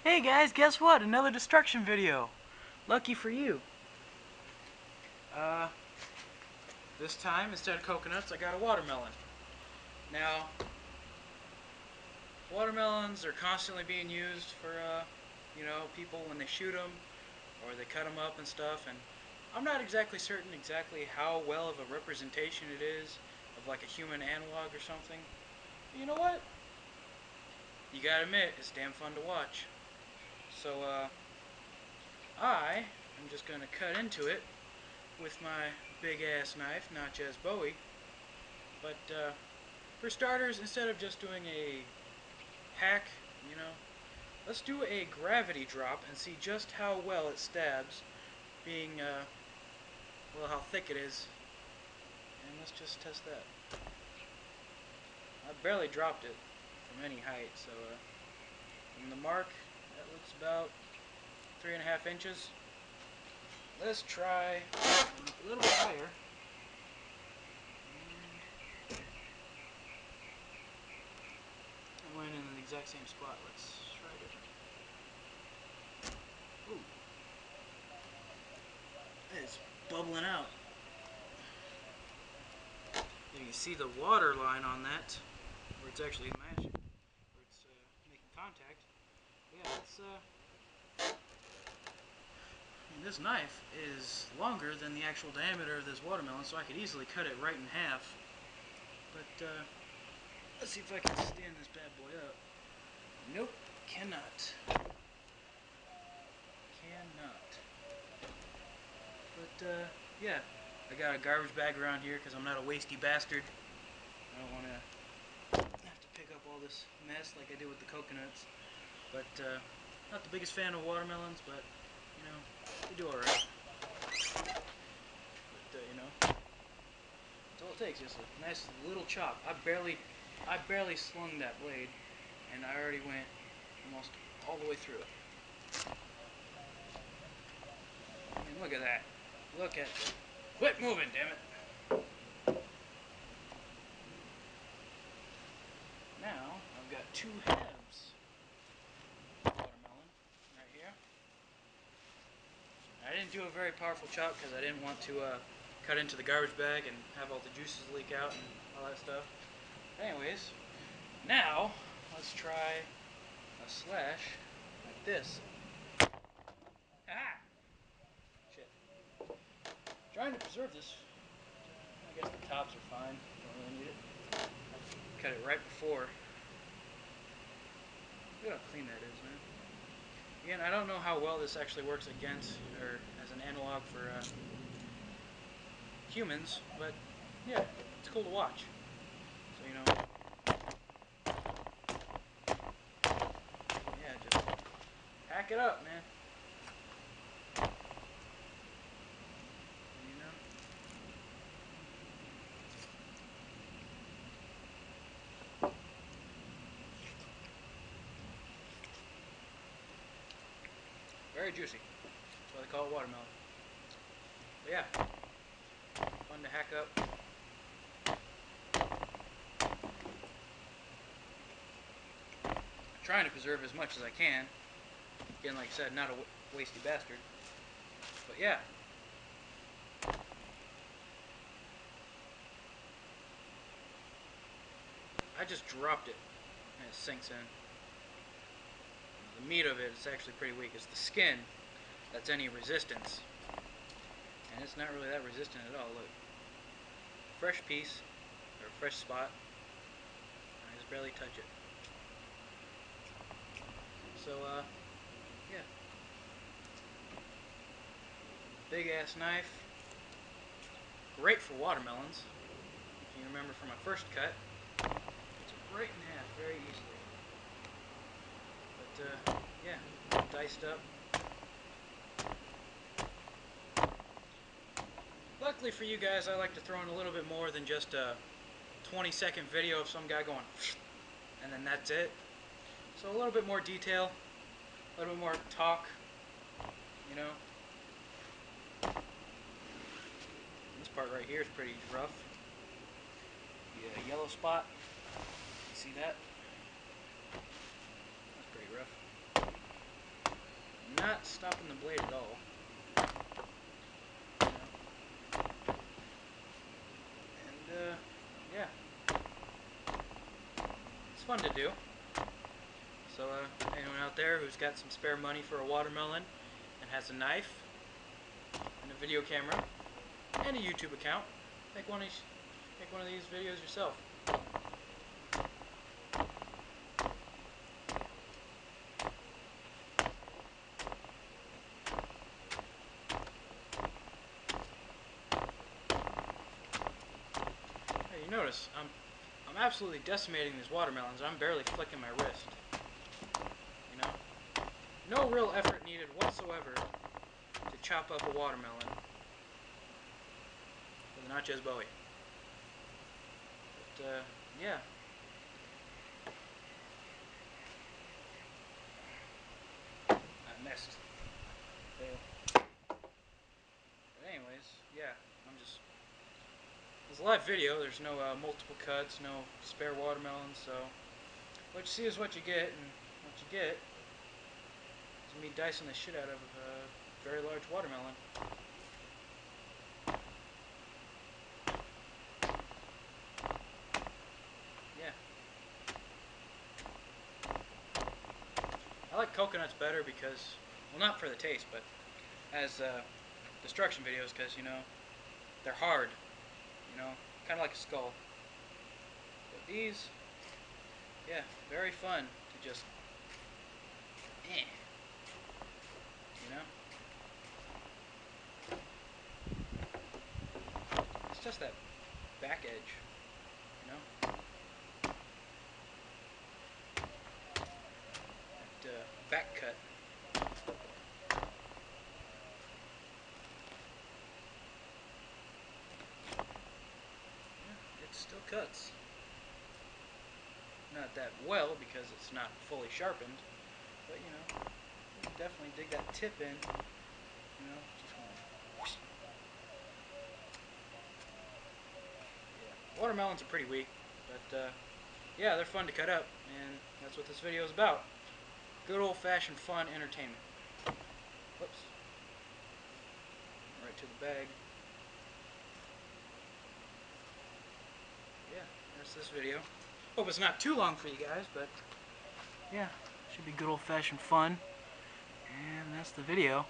Hey guys, guess what? Another destruction video. Lucky for you. Uh, this time, instead of coconuts, I got a watermelon. Now, watermelons are constantly being used for, people when they shoot them, or they cut them up and stuff, and I'm not exactly certain exactly how well of a representation it is of like a human analog or something. But you know what? You gotta admit, it's damn fun to watch. So, I am just gonna cut into it with my big ass knife, Natchez Bowie. But for starters, instead of just doing a hack, let's do a gravity drop and see just how well it stabs, being, well, how thick it is. And let's just test that. I barely dropped it from any height, so from the mark, that looks about 3.5 inches. Let's try a little bit higher. I went in the exact same spot. Let's try different. Ooh. It's bubbling out. You can see the water line on that, where it's actually matching, where it's making contact. Yeah, it's this knife is longer than the actual diameter of this watermelon, so I could easily cut it right in half. But let's see if I can stand this bad boy up. Nope, cannot. Cannot. But yeah, I got a garbage bag around here because I'm not a wasty bastard. I don't want to have to pick up all this mess like I did with the coconuts. But not the biggest fan of watermelons, but they do alright. But that's all it takes, just a nice little chop. I barely slung that blade, and I already went almost all the way through it. I mean, look at that. Look at that. Quit moving, damn it. Now, I've got 2 halves of watermelon right here. I didn't do a very powerful chop because I didn't want to cut into the garbage bag and have all the juices leak out and all that stuff. Anyways, now let's try a slash like this. Ah! Shit. Trying to preserve this. I guess the tops are fine. Don't really need it. Cut it right before. Look how clean that is, man. Again, I don't know how well this actually works against or as an analog for humans, but yeah, it's cool to watch. So yeah, just hack it up, man. Very juicy. That's why they call it watermelon. But yeah, fun to hack up. Trying to preserve as much as I can. Again, like I said, not a wasty bastard. But yeah. I just dropped it and it sinks in. The meat of it is actually pretty weak. It's the skin that's any resistance. And it's not really that resistant at all. Look. Fresh piece, or fresh spot. I just barely touch it. So, yeah. Big ass knife. Great for watermelons. If you remember from my first cut, it's right in half very easily. But, yeah, diced up. Luckily for you guys, I like to throw in a little bit more than just a 20-second video of some guy going and then that's it. So a little bit more detail, a little bit more talk, This part right here is pretty rough. The yellow spot, you see that? That's pretty rough. not stopping the blade at all. And yeah, it's fun to do. So anyone out there who's got some spare money for a watermelon and has a knife and a video camera and a YouTube account, make one of these videos yourself. Hey, you notice I'm absolutely decimating these watermelons. I'm barely flicking my wrist. You know, no real effort needed whatsoever to chop up a watermelon for the Natchez Bowie. But yeah. I missed. Fail. But anyways, yeah, it's a live video. There's no multiple cuts, no spare watermelons, so what you see is what you get, and what you get is me dicing the shit out of a very large watermelon. Yeah. I like coconuts better because, well, not for the taste, but as destruction videos, because, you know, they're hard, you know, kind of like a skull. But these, yeah, very fun to just, you know. It's just that back edge, you know. That back cut. Yeah, it still cuts. Not that well because it's not fully sharpened, but you know, you can definitely dig that tip in. You know, just going whoosh. Yeah, watermelons are pretty weak, but yeah, they're fun to cut up, and that's what this video is about. Good old-fashioned fun entertainment. Whoops. Right to the bag. Yeah, that's this video. Hope it's not too long for you guys, but yeah, should be good old-fashioned fun. And that's the video.